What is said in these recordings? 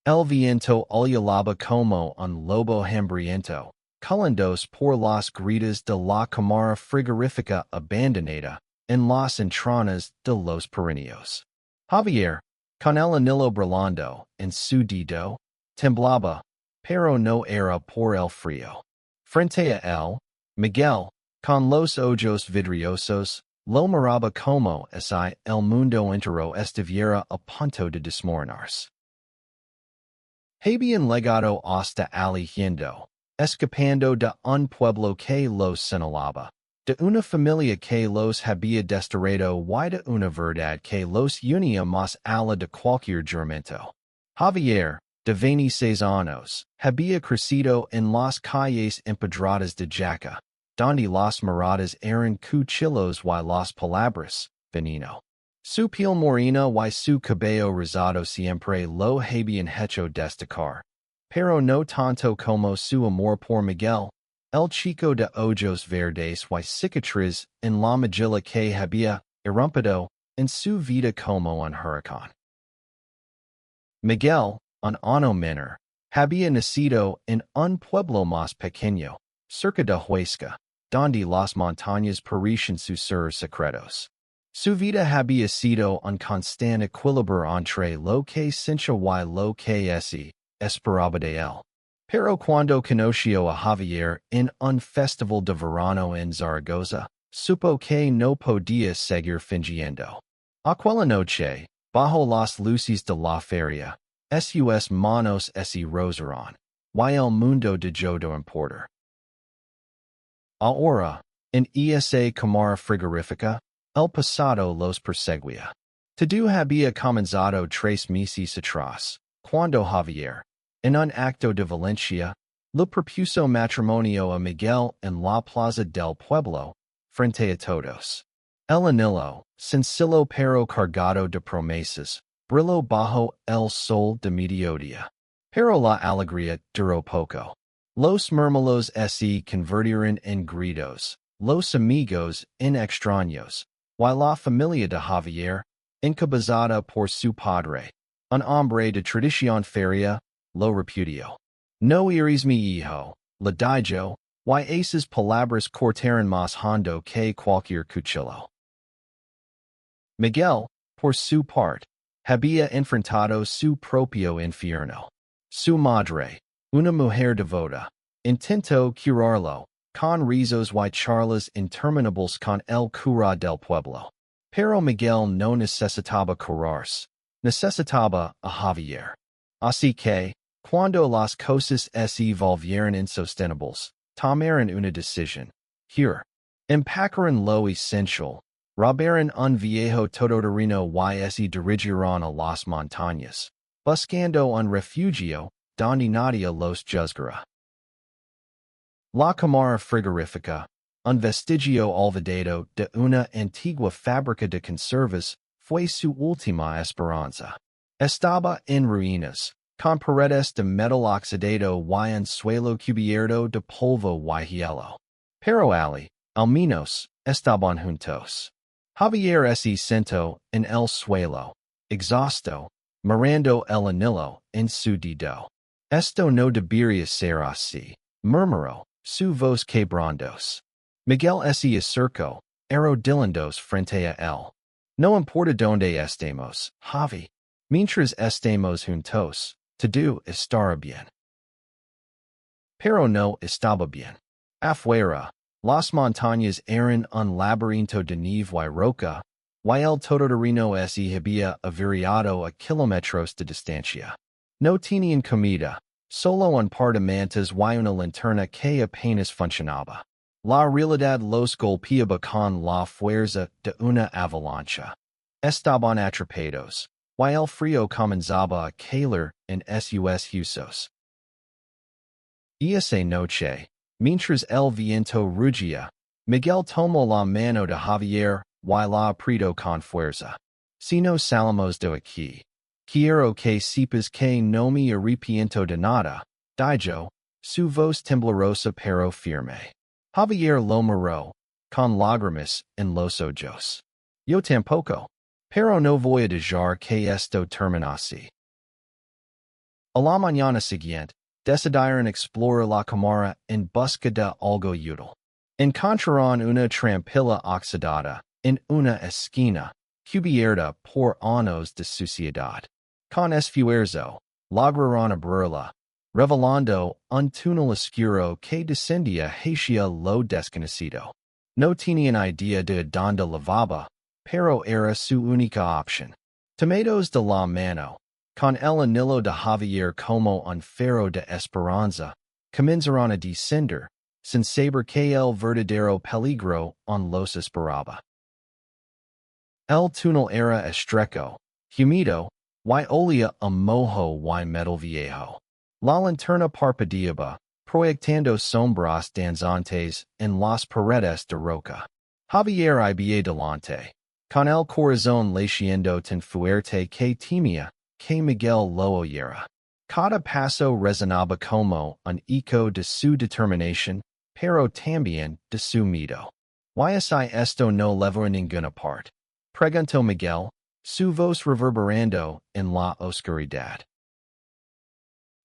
El viento llevaba como un lobo hambriento, culendos por las grietas de la cámara frigorífica abandonada, en las entrañas de los Pirineos. Javier, con el anillo brillando en su dedo, temblaba, pero no era por el frío. Frente a él, Miguel, con los ojos vidriosos, lo miraba como si el mundo entero estuviera a punto de desmoronarse. Habían legado hasta aliendo, escapando de un pueblo que los señalaba, de una familia que los había desterrado y de una verdad que los unía más allá de cualquier juramento. Javier, de 26 años, había crecido en las calles empedradas de Jaca, donde las miradas eran cuchillos y las palabras, veneno. Su piel morena y su cabello rizado siempre lo habían hecho destacar, pero no tanto como su amor por Miguel, el chico de ojos verdes y cicatriz en la mejilla que había irrumpido en su vida como un huracán. Miguel, un año menor, había nacido en un pueblo más pequeño, cerca de Huesca, donde las montañas parecían sus secretos. Su vida había sido un constante equilibrio entre lo que sentía y lo que esperaba de él. Pero cuando conoció a Javier en un festival de verano en Zaragoza, supo que no podía seguir fingiendo. Aquella noche, bajo las luces de la feria, sus manos se rozaron, y el mundo dejó de importar. Ahora, en esa cámara frigorífica, el pasado los perseguía. Todo había comenzado 3 meses atrás, cuando Javier, en un acto de Valencia, le propuso matrimonio a Miguel en la plaza del pueblo, frente a todos. El anillo, sencillo pero cargado de promesas, brilló bajo el sol de mediodía. Pero la alegría duró poco. Los murmullos se convirtieron en gritos, los amigos en extraños, y la familia de Javier, encabezada por su padre, un hombre de tradición feria, lo repudió. No eres mi hijo, le dijo, y esas palabras cortaron más hondo que cualquier cuchillo. Miguel, por su parte, había enfrentado su propio infierno. Su madre, una mujer devota, intentó curarlo, con rezos y charlas interminables con el cura del pueblo. Pero Miguel no necesitaba curarse, necesitaba a Javier. Así que, cuando las cosas se volvieron insostenibles, tomaron una decisión. Here, empacaron lo esencial, robaron un viejo todoterreno y se dirigieron a las montañas, buscando un refugio donde nadie los juzgara. La Cámara Frigorífica, un vestigio olvidado de una antigua fábrica de conservas, fue su última esperanza. Estaba en ruinas, con paredes de metal oxidado y un suelo cubierto de polvo y hielo. Pero al menos, estaban juntos. Javier se sentó en el suelo, exhausto, mirando el anillo en su dedo. Esto no debería ser así, murmuró, su voz quebrantos. Miguel se acercó, arrodillándose frente a él. No importa dónde estemos, Javi. Mientras estemos juntos, todo estará bien. Pero no estaba bien. Afuera, las montañas eran un laberinto de nieve y roca, y el todoterreno se había averiado a kilómetros de distancia. No tenían comida, solo un par de mantas y una linterna que apenas funcionaba. La realidad los golpeaba con la fuerza de una avalancha. Estaban atrapados, y el frío comenzaba a calar en sus huesos. Esa noche, mientras el viento rugía, Miguel tomó la mano de Javier y la apretó con fuerza. Si no salimos de aquí, quiero que sepas que no me arrepiento de nada, dijo, su voz temblorosa pero firme. Javier lo miró, con lágrimas en los ojos. Yo tampoco, pero no voy a dejar que esto termine así. A la mañana siguiente, decidieron explorar la cámara en busca de algo útil. Encontraron una trampilla oxidada en una esquina, cubierta por años de suciedad. Con esfuerzo, lograron abrirla, revelando un túnel oscuro que descendía hacia lo desconocido. No tenían idea de dónde lavaba, pero era su única opción. Tomatoes de la mano, con el anillo de Javier como un faro de esperanza, comenzaron a descender, sin saber que el verdadero peligro on los esperaba. El túnel era estrecho, humido, y olía a mojo y metal viejo. La linterna parpadeaba, proyectando sombras danzantes en las paredes de roca. Javier iba delante, con el corazón latiendo tan fuerte que temía que Miguel lo oyera. Cada paso resonaba como un eco de su determinación, pero también de su miedo. ¿Y si esto no leva a ninguna parte? Preguntó Miguel, su voz reverberando en la oscuridad.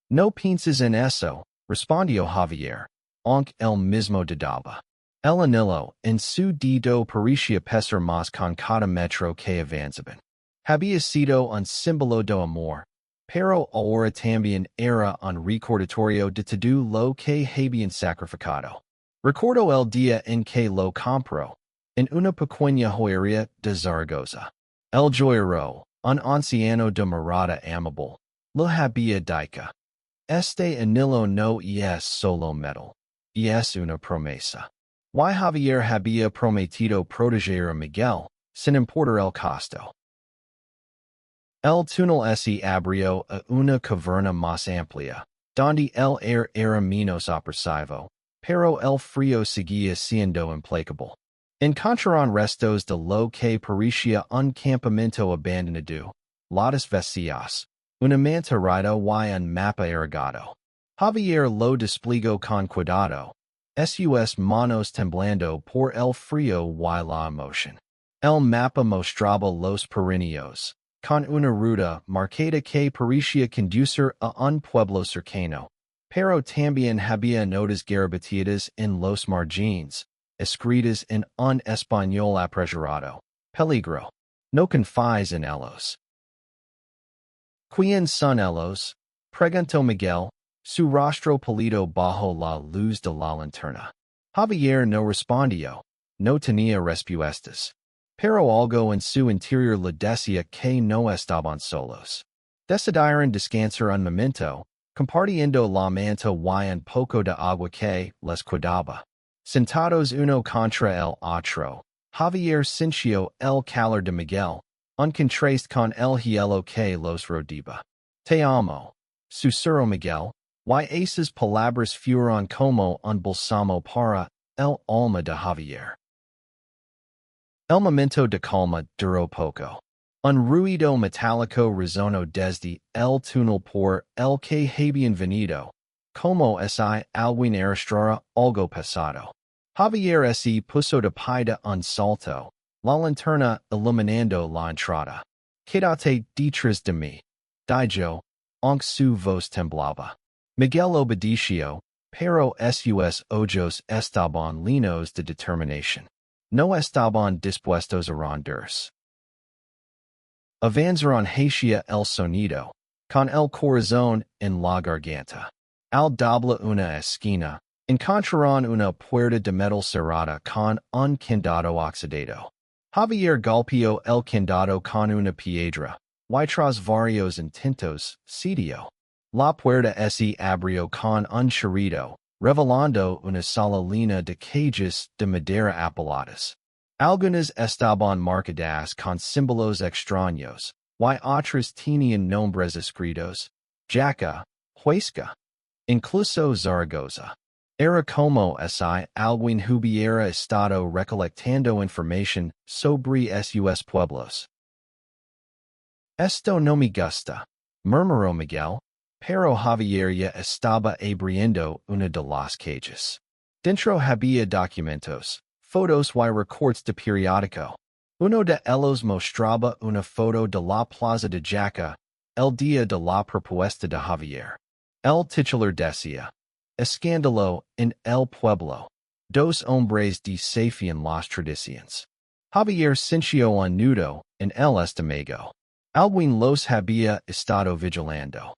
No pienses en eso, respondió Javier, aunque él mismo dudaba. El anillo en su dedo parecía pesar más con cada metro que avanzaban. Había sido un símbolo de amor, pero ahora también era un recordatorio de todo lo que habían sacrificado. Recordó el día en que lo compró, en una pequeña joyería de Zaragoza. El joyero, un anciano de mirada amable, lo había dicho. Este anillo no es solo metal, es una promesa. Y Javier había prometido proteger a Miguel, sin importar el costo. El túnel se abrió a una caverna más amplia, donde el aire era menos opresivo, pero el frío seguía siendo implacable. Encontraron restos de lo que parecía un campamento abandonado, lotes vacíos, una manta rota y un mapa errado. Javier lo desplegó con cuidado, sus manos temblando por el frío y la emoción. El mapa mostraba los Pirineos, con una ruta marcada que parecía conducir a un pueblo cercano, pero también había notas garabateadas en los margines, escritas en un español apresurado. Peligro. No confíes en ellos. ¿Quién son ellos? Preguntó Miguel, su rostro pálido bajo la luz de la linterna. Javier no respondió, no tenía respuestas. Pero algo en su interior le decía que no estaban solos. Decidieron descansar un momento, compartiendo la manta y un poco de agua que les cuidaba. Sentados uno contra el otro, Javier sintió el calor de Miguel, un contraste con el hielo que los rodeaba. Te amo, susurró Miguel, y esas palabras fueron como un bálsamo para el alma de Javier. El momento de calma duró poco. Un ruido metálico resonó desde el túnel por el que habían venido, como si alguien arrastrara algo pesado. Javier se puso de pie de un salto, la linterna iluminando la entrada. Quédate detrás de mí, dijo, aunque su voz temblaba. Miguel obedeció, pero sus ojos estaban llenos de determinación. No estaban dispuestos a rendirse. Avanzaron hacia el sonido, con el corazón en la garganta. Al doblar una esquina, encontraron una puerta de metal cerrada con un candado oxidado. Javier golpeó el candado con una piedra, y tras varios intentos, cedió. La puerta se abrió con un chirrido, revelando una sola línea de cajas de madera apiladas. Algunas estaban marcadas con símbolos extraños, y otras tenían nombres escritos, Jaca, Huesca, incluso Zaragoza. Era como si alguien hubiera estado recolectando información sobre sus pueblos. Esto no me gusta, murmuró Miguel, pero Javier ya estaba abriendo una de las cajas. Dentro había documentos, fotos y recortes de periódico. Uno de ellos mostraba una foto de la plaza de Jaca, el día de la propuesta de Javier. El titular decía, escándalo en el pueblo. Dos hombres desafían las tradiciones. Javier sintió un nudo en el estómago. Alwin los había estado vigilando.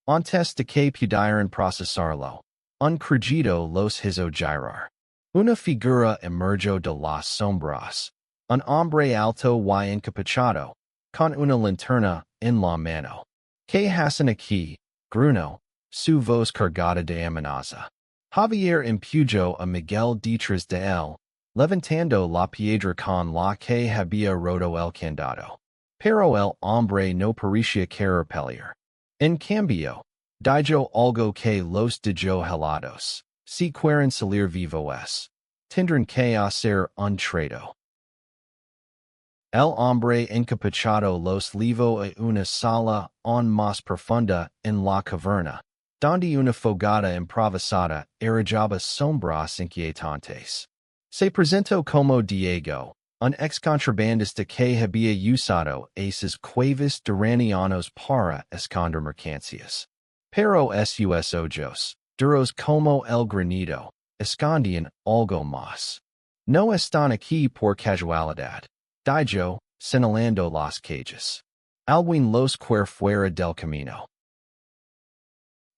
Antes de que pudieran procesarlo, un crujido los hizo girar. Una figura emergió de las sombras. Un hombre alto y encapuchado, con una linterna en la mano. Que hacen aquí, gruñó, su voz cargada de amenaza. Javier empujó a Miguel detrás de él, levantando la piedra con la que había roto el candado. Pero el hombre no parecía querer pelear. En cambio, dijo algo que los dejó helados. Si quieren salir vivos, tendrán que hacer un trato. El hombre encapuchado los llevó a una sala aún más profunda en la caverna, donde una fogata improvisada irradiaba sombras inquietantes. Se presentó como Diego, un ex-contrabandista que había usado esas cuevas durante para esconder mercancías. Pero sus ojos, duros como el granito, escondían algo más. No están aquí por casualidad, dijo, señalando las calles. Alwin los fuera del camino.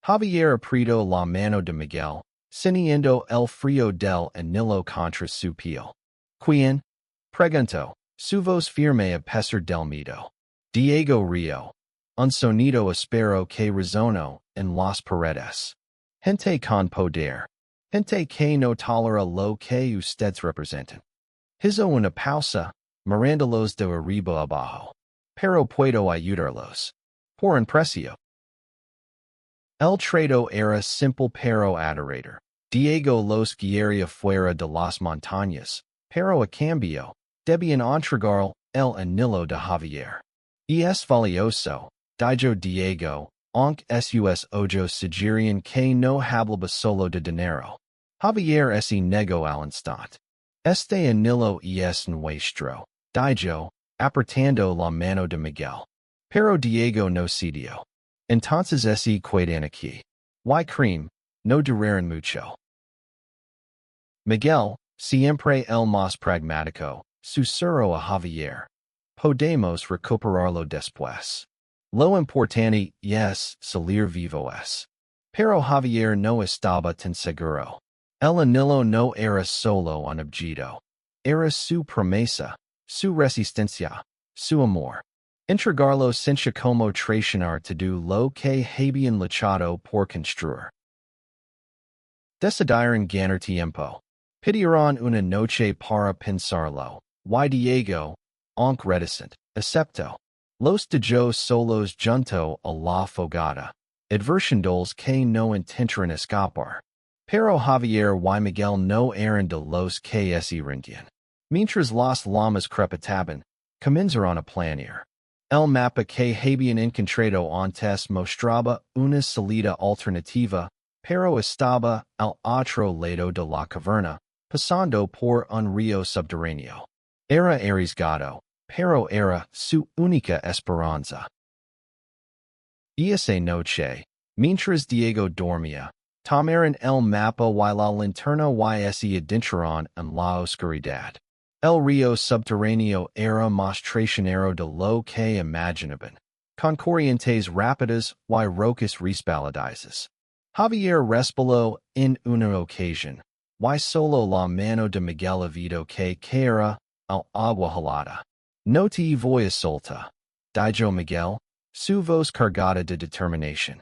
Javier apretó la mano de Miguel, sintiendo el frío del anillo contra su piel. ¿Quién? Preguntó, su voz firme a pesar del miedo. Diego rió. Un sonido áspero que resonó en las paredes. Gente con poder. Gente que no tolera lo que ustedes representan. Hizo una pausa, mirándolos de arriba abajo. Pero puedo ayudarlos. Por un precio. El trato era simple pero adorador. Diego los guiaría fuera de las montañas, pero a cambio, debían entregar el anillo de Javier. Y es valioso, dijo Diego, aunque sus ojos sugerían que no hablaba solo de dinero. Javier se negó al instante. Este anillo es nuestro, dijo, apretando la mano de Miguel. Pero Diego no cedió. Entonces se quedan aquí. Y cream, no duraron mucho. Miguel, siempre el más pragmático, susurró a Javier. Podemos recuperarlo después. Lo importante es salir vivos. Pero Javier no estaba tan seguro. El anillo no era solo un objeto. Era su promesa, su resistencia, su amor. Entregarlo sentía como traicionar todo lo que habían luchado por construir. Decidieron ganar tiempo. Pidieron una noche para pensarlo. Y Diego, aunque reticente, aceptó. Los dejó solos junto a la fogata, advirtiéndoles que no intentaran escapar. Pero Javier y Miguel no eran de los que se rendían. Mientras las llamas crepitaban, comenzaron a planear. El mapa que habían encontrado antes mostraba una salida alternativa, pero estaba al otro lado de la caverna, pasando por un río subterráneo. Era arriesgado, pero era su única esperanza. Y esa noche, mientras Diego dormía, tomaron el mapa y la linterna y se adentraron en la oscuridad. El río subterráneo era más traicionero de lo que imaginaban, con corrientes rápidas y rocas resbaladizas. Javier respiró en una ocasión, y solo la mano de Miguel evitó que cayera al agua helada. No te voy a soltar, dijo Miguel, su voz cargada de determinación.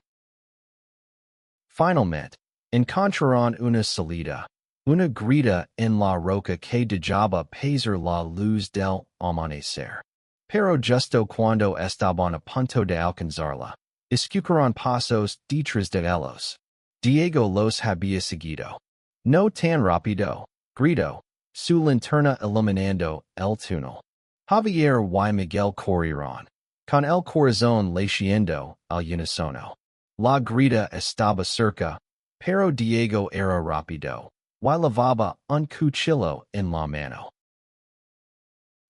Finalmente, encontraron una salida. Una grita en la roca que dejaba pasar la luz del amanecer. Pero justo cuando estaban a punto de alcanzarla, escucharon pasos detrás de ellos. Diego los había seguido. No tan rápido, gritó, su linterna iluminando el túnel. Javier y Miguel corrieron, con el corazón latiendo al unísono. La grita estaba cerca, pero Diego era rápido. Y llevaba un cuchillo en la mano.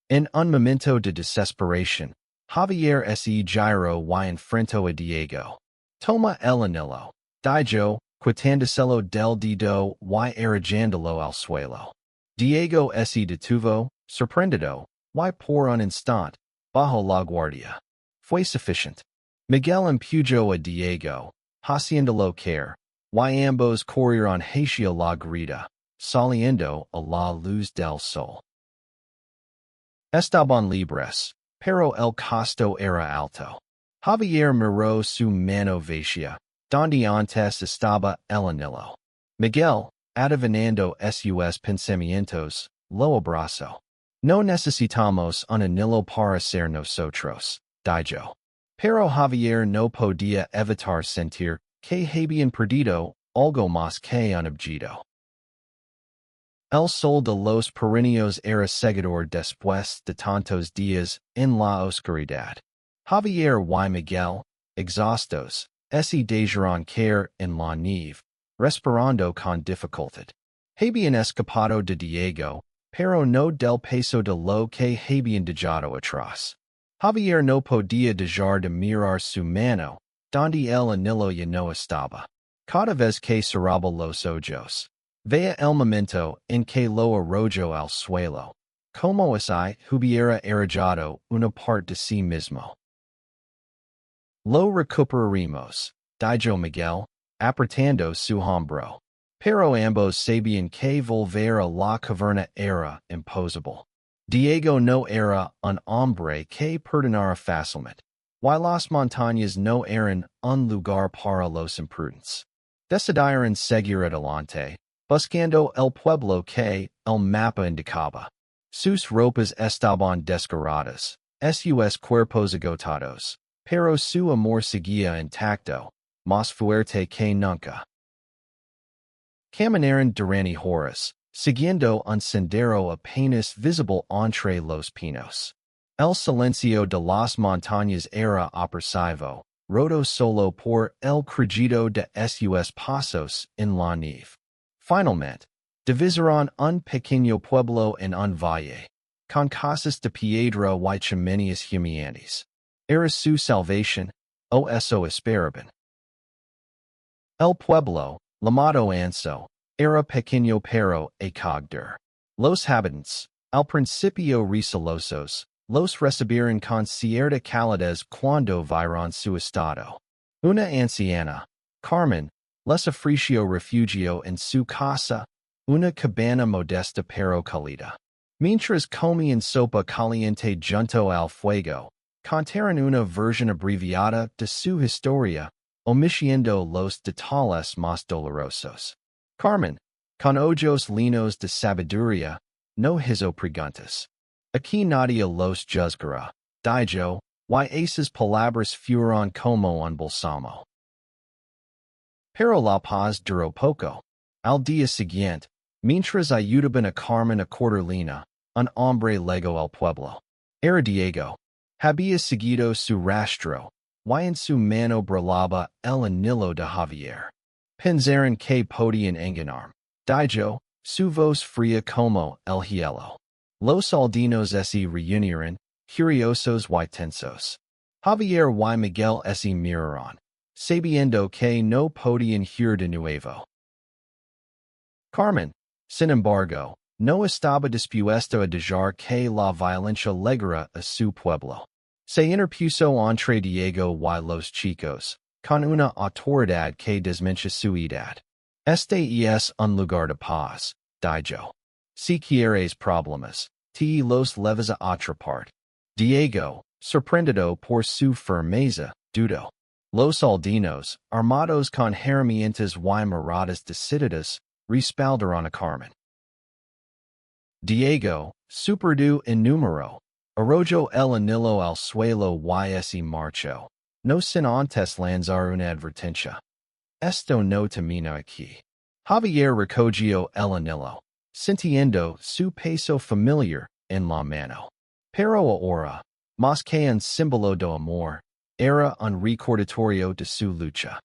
En un momento de desesperación, Javier se Giro y enfrentó a Diego. Toma el anillo. Dijo, quitándoselo del dedo y arrojándolo al suelo. Diego se detuvo, sorprendido, y por un instante, bajo la guardia. Fue suficiente. Miguel empujó a Diego, haciéndolo caer, y ambos corrieron hacia la grita, saliendo a la luz del sol. Estaban libres, pero el costo era alto. Javier miró su mano vacía, donde antes estaba el anillo. Miguel, adivinando sus pensamientos, lo abrazó. No necesitamos un anillo para ser nosotros, dijo. Pero Javier no podía evitar sentir que habían perdido algo más que un objeto. El sol de los Pirineos era cegador después de tantos días en la oscuridad. Javier y Miguel, exhaustos, se dejaron caer en la nieve, respirando con dificultad. Habían escapado de Diego, pero no del peso de lo que habían dejado atrás. Javier no podía dejar de mirar su mano, donde el anillo ya no estaba. Cada vez que cerraba los ojos, veía el momento en que lo arrojó al suelo, como si hubiera arrojado una parte de sí mismo. Lo recuperaremos, dijo Miguel, apretando su hombro. Pero ambos sabían que volver a la caverna era imposible. Diego no era un hombre que perdonara fácilmente, y las montañas no eran un lugar para los imprudentes. Decidieron seguir adelante, buscando el pueblo que el mapa indicaba. Sus ropas estaban desgarradas, sus cuerpos agotados, pero su amor seguía intacto, más fuerte que nunca. Caminaron durante horas, siguiendo un sendero apenas visible entre los pinos. El silencio de las montañas era opresivo, roto solo por el crujido de sus pasos en la nieve. Finalmente, divisaron un pequeño pueblo en un valle, con casas de piedra y chimeneas humeantes. Era su salvación, o eso esperaban. El pueblo, llamado Anso, era pequeño pero acogedor. Los habitantes, al principio recelosos, los recibieron con cierta calidez cuando vieron su estado. Una anciana, Carmen, les ofreció refugio en su casa, una cabana modesta pero cálida. Mientras comían sopa caliente junto al fuego, contaron una versión abreviada de su historia, omitiendo los detalles más dolorosos. Carmen, con ojos llenos de sabiduría, no hizo preguntas. Aquí nadie los juzgará, dijo, y esas palabras fueron como un bálsamo. Pero la paz duró poco. Al día siguiente, mientras ayudaban a Carmen a cortarlina, un hombre llegó al pueblo. Era Diego. Había seguido su rastro, y en su mano brillaba el anillo de Javier. Pensaron que podían engañar, dijo, su voz fría como el hielo. Los aldeanos se reunieron, curiosos y tensos. Javier y Miguel se miraron, sabiendo que no podían ir de nuevo. Carmen, sin embargo, no estaba dispuesto a dejar que la violencia llegara a su pueblo. Se interpuso entre Diego y los chicos, con una autoridad que desmintió su edad. Este es un lugar de paz, dijo. Si quieres problemas, te los llevas a otra parte. Diego, sorprendido por su firmeza, dudó. Los aldeanos, armados con herramientas y miradas decididas, respaldaron a Carmen. Diego, superdu en número, arrojó el anillo al suelo y se marchó, no sin antes lanzar una advertencia. Esto no termina aquí. Javier recogió el anillo, sintiendo su peso familiar en la mano. Pero ahora, más que un símbolo de amor, era un recordatorio de su lucha.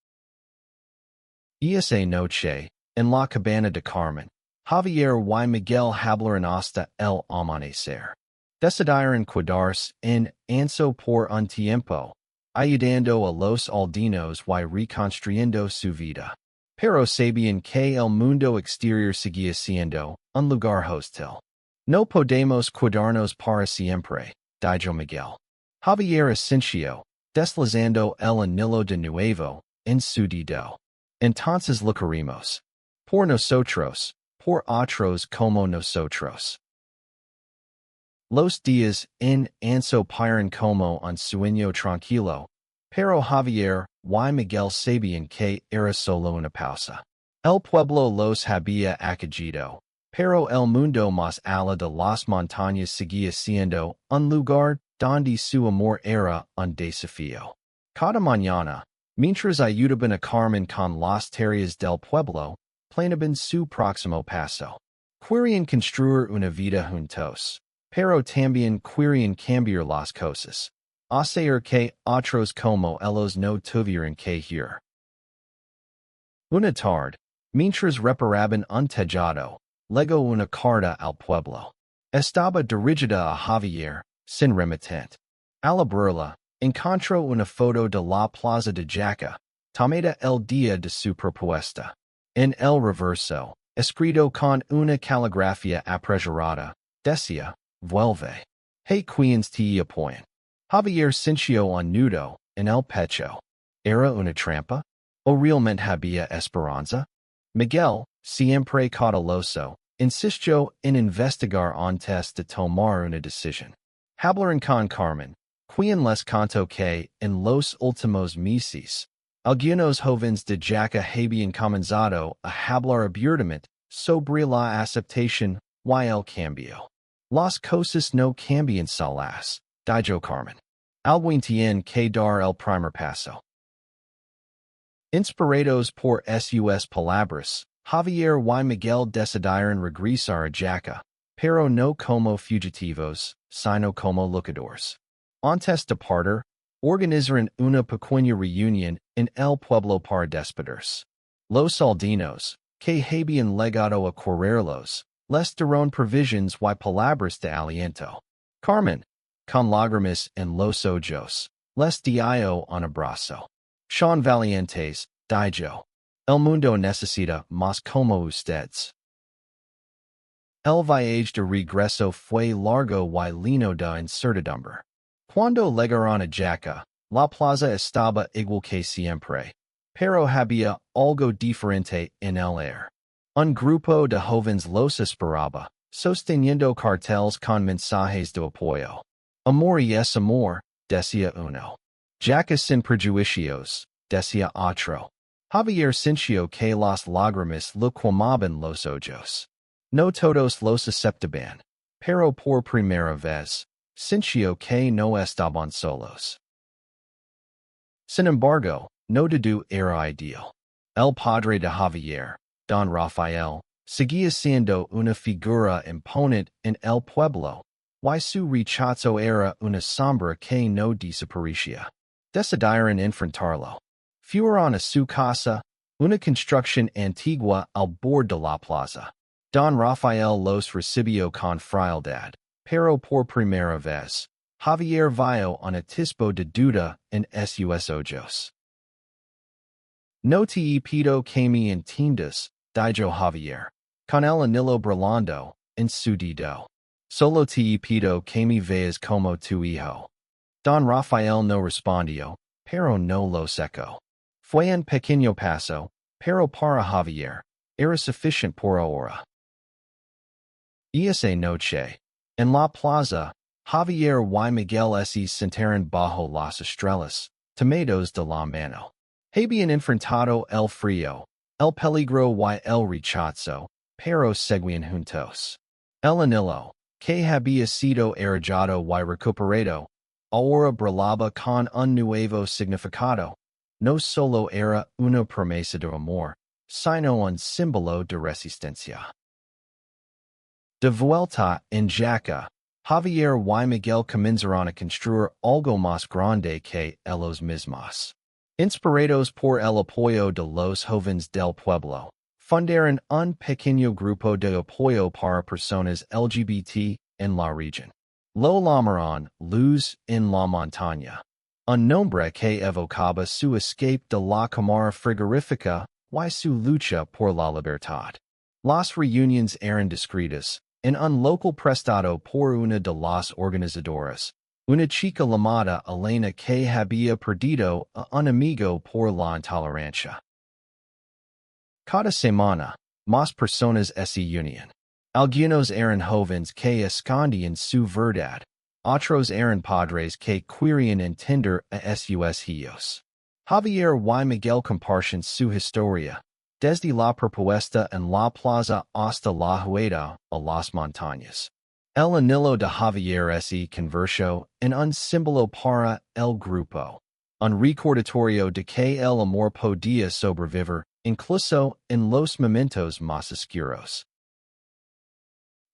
Esa noche, en la cabana de Carmen, Javier y Miguel hablaron hasta el amanecer. Decidieron quedarse en anso por un tiempo, ayudando a los aldeanos y reconstruyendo su vida. Pero sabían que el mundo exterior seguía siendo un lugar hostil. No podemos quedarnos para siempre, dijo Miguel. Javier Asensio, deslizando el anillo de nuevo en su dedo. Entonces lo queremos. Por nosotros, por otros como nosotros. Los días en anso piran como un sueño tranquilo, pero Javier y Miguel sabían que era solo una pausa. El pueblo los había acogido, pero el mundo más allá de las montañas seguía siendo un lugar donde su amor era un desafío. Cada mañana, mientras ayudaban a Carmen con las tareas del pueblo, planeaban su próximo paso. Querían construir una vida juntos. Pero también querían cambiar las cosas. Hacer que otros como ellos no tuvieran que ir. Una tarde, mientras reparaban un tejado, legó una carta al pueblo. Estaba dirigida a Javier, sin remitente. Al abrirla, encontró una foto de la plaza de Jaca, tomada el día de su propuesta. En el reverso, escrito con una caligrafía apresurada, decía: Vuelve. Hey queens te apoyan. Javier sintió un nudo en el pecho. ¿Era una trampa? ¿O realmente había esperanza? Miguel, siempre cauteloso, insistió en investigar antes de tomar una decisión. Hablaron con Carmen, quien les contó que, en los últimos meses, algunos jóvenes de Jaca habían comenzado a hablar abiertamente sobre la aceptación y el cambio. Las cosas no cambian solas, dijo Carmen. Alguien tiene que dar el primer paso. Inspirados por sus palabras, Javier y Miguel decidieron regresar a Jaca, pero no como fugitivos, sino como locadores. Antes de partir, organizaron una pequeña reunión en el pueblo para despedirse. Los aldeanos, que habían legado a quererlos, les dieron provisions y palabras de aliento. Carmen, con lágrimas en los ojos, les dio un abrazo. Son valientes, dijo. El mundo necesita más como ustedes. El viaje de regreso fue largo y lleno de incertidumbre. Cuando llegaron a Jaca, la plaza estaba igual que siempre, pero había algo diferente en el aire. Un grupo de jóvenes los esperaba, sosteniendo carteles con mensajes de apoyo. Amor y es amor, decía uno. Jaca sin prejuicios, decía otro. Javier sintió que las lágrimas le quemaban los ojos. No todos los aceptaban, pero por primera vez, sintió que no estaban solos. Sin embargo, no todo era ideal. El padre de Javier, Don Rafael, seguía siendo una figura imponente en el pueblo, y su rechazo era una sombra que no desaparecía. Decidieron enfrentarlo. Fueron a su casa, una construcción antigua al borde de la plaza. Don Rafael los recibió con frialdad, pero por primera vez, Javier vio un atisbo de duda en sus ojos. No te pido que me entiendas, dijo Javier, con el anillo brillando en su dedo. Solo te pido que me veas como tu hijo. Don Rafael no respondió, pero no lo secó. Fue un pequeño paso, pero para Javier, era suficiente por ahora. Esa noche, en la plaza, Javier y Miguel se sentaron bajo las estrellas, tomados de la mano. Habían enfrentado el frío, el peligro y el rechazo, pero seguían juntos. El anillo, que había sido erigado y recuperado, ahora brillaba con un nuevo significado. No solo era una promesa de amor, sino un símbolo de resistencia. De vuelta en Jaca, Javier y Miguel comenzaron a construir algo más grande que ellos mismos. Inspirados por el apoyo de los jóvenes del pueblo, fundaron un pequeño grupo de apoyo para personas LGBT en la región. Lo llamaron luz en la montaña. Un nombre que evocaba su escape de la Cámara Frigorífica y su lucha por la libertad. Las reuniones eran discretas, en un local prestado por una de las organizadoras, una chica llamada Elena que había perdido a un amigo por la intolerancia. Cada semana, más personas se unían. Algunos eran jóvenes que escondían su verdad, otros eran padres que querían entender a sus hijos. Javier y Miguel comparten su historia, desde la propuesta en la plaza hasta la huida a las montañas. El anillo de Javier se convirtió en un símbolo para el grupo, un recordatorio de que el amor podía sobrevivir incluso en los momentos más oscuros.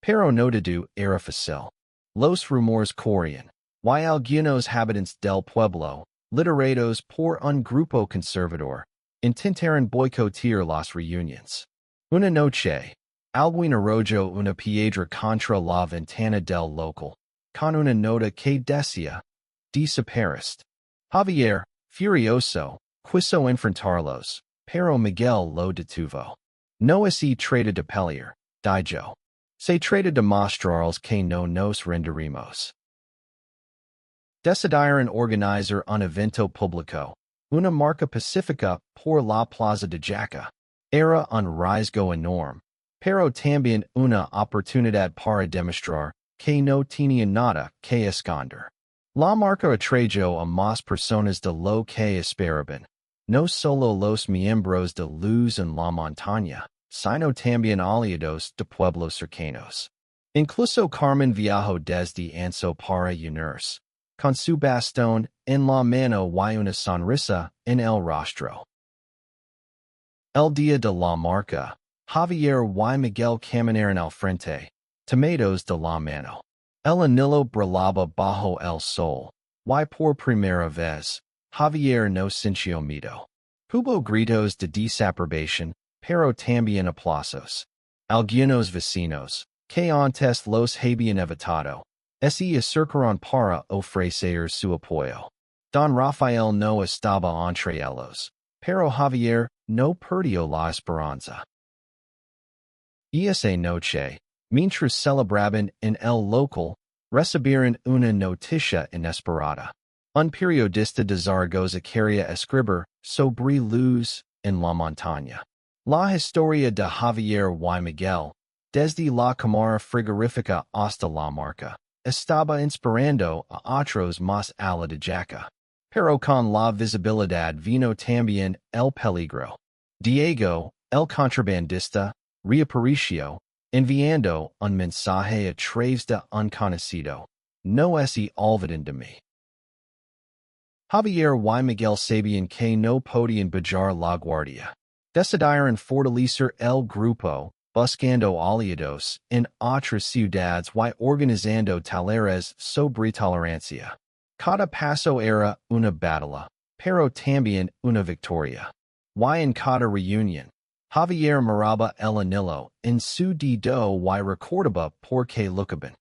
Pero no todo era fácil. Los rumores corrían, y algunos habitantes del pueblo, liderados por un grupo conservador, intentaron boicotear las reuniones. Una noche, alguien arrojó una piedra contra la ventana del local, con una nota que decía, desapareciste. Javier, furioso, quiso enfrentarlos, pero Miguel lo detuvo. No se trata de pelear, dijo. Se trata de mostrarles que no nos rendiremos. Decidieron organizar un evento público, una marca pacífica por la plaza de Jaca. Era un riesgo enorme, pero también una oportunidad para demostrar que no tenía nada que esconder. La marca atrayó a más personas de lo que esperaban, no solo los miembros de Luz en la Montaña, sino también aliados de pueblos cercanos. Incluso Carmen viajó desde Anso para unirse, con su bastón en la mano y una sonrisa en el rostro. El día de la marca, Javier y Miguel caminaron al frente, tomados de la mano. El anillo brillaba bajo el sol, y por primera vez, Javier no sintió miedo. Hubo gritos de desaprobación, pero también aplausos. Algunos vecinos, que antes los habían evitado, se acercaron para ofrecer su apoyo. Don Rafael no estaba entre ellos, pero Javier no perdió la esperanza. Esa noche, mientras celebraban en el local, recibieron una noticia inesperada. Un periodista de Zaragoza quería escribir sobre Luz en la Montaña. La historia de Javier y Miguel, desde la Cámara Frigorífica hasta la marca, estaba inspirando a otros más allá de Jaca. Pero con la visibilidad vino también el peligro. Diego, el contrabandista, reapareció, enviando un mensaje a través de un conocido. No se olviden de mí. Javier y Miguel sabían que no podían bajar la guardia. Decidieron fortalecer el grupo, buscando aliados en otras ciudades y organizando talleres sobre tolerancia. Cada paso era una batalla, pero también una victoria. Y en cada reunión, Javier miraba el anillo en su dedo y recordaba por qué luchaban.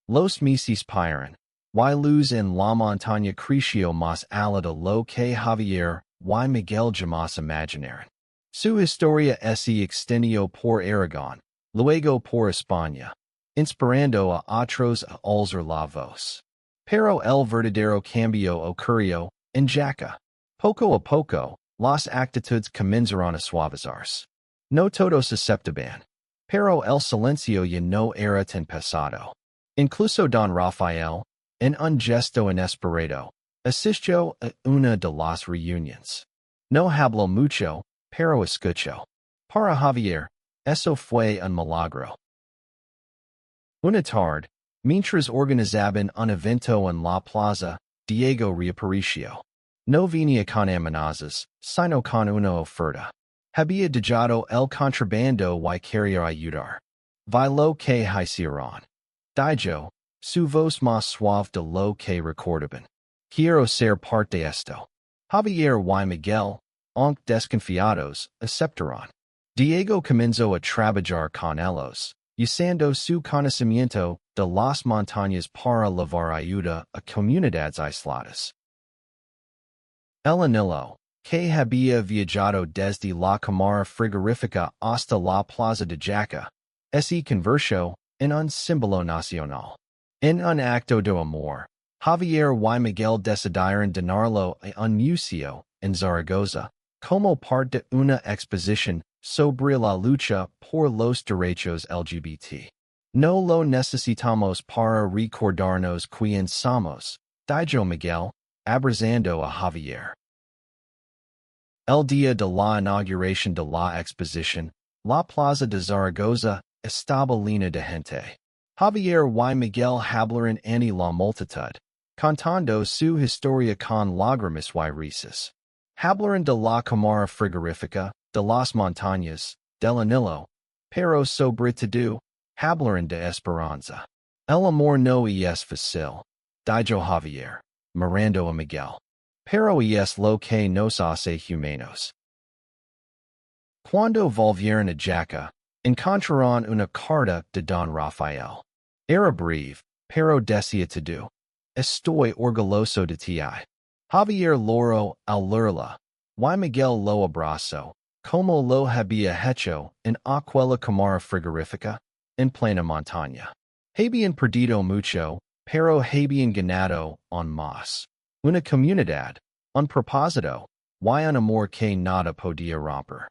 Los meses pasaron, y Luz en la Montaña creció más allá de lo que Javier y Miguel jamás imaginaron. Su historia se extendió por Aragón, luego por España, inspirando a otros a alzar la voz. Pero el verdadero cambio ocurrió en Jaca. Poco a poco, las actitudes comenzaron a suavizarse. No todos aceptaban, pero el silencio ya no era tan pesado. Incluso Don Rafael, en un gesto inesperado, asistió a una de las reuniones. No habló mucho, pero escuchó. Para Javier, eso fue un milagro. Una tarde, mientras organizaban un evento en la plaza, Diego reapareció. No venía con amenazas, sino con una oferta. Había dejado el contrabando y quería ayudar. Vi lo que hicieron. Dijo, su voz más suave de lo que recordaban. Quiero ser parte de esto. Javier y Miguel, aunque desconfiados, aceptaron. Diego comenzó a trabajar con ellos, usando su conocimiento de las montañas para llevar ayuda a comunidades aisladas. El Anillo, que había viajado desde la Cámara Frigorífica hasta la Plaza de Jaca, se convirtió en un símbolo nacional. En un acto de amor, Javier y Miguel decidieron donarlo a un museo en Zaragoza, como parte de una exposición sobre la lucha por los derechos LGBT. No lo necesitamos para recordarnos quién somos, dijo Miguel, abrazando a Javier. El día de la inauguración de la exposición, la plaza de Zaragoza estaba llena de gente. Javier y Miguel hablaron ante la multitud, contando su historia con lágrimas y risas. Hablaron de la Cámara Frigorífica, de las montañas, del Anillo, pero sobre todo, hablaron de esperanza. El amor no es fácil, dijo Javier, mirando a Miguel. Pero es lo que nos hace humanos. Cuando volvieron a Jaca, encontraron una carta de Don Rafael. Era breve, pero decía todo. Estoy orgulloso de ti. Javier lloró al leerla, y Miguel lo abrazó, como lo había hecho en aquella cámara frigorífica, en Plena Montaña. Habían perdido mucho, pero habían ganado aún más. Una comunidad, un propósito, y un amor que nada podía romper.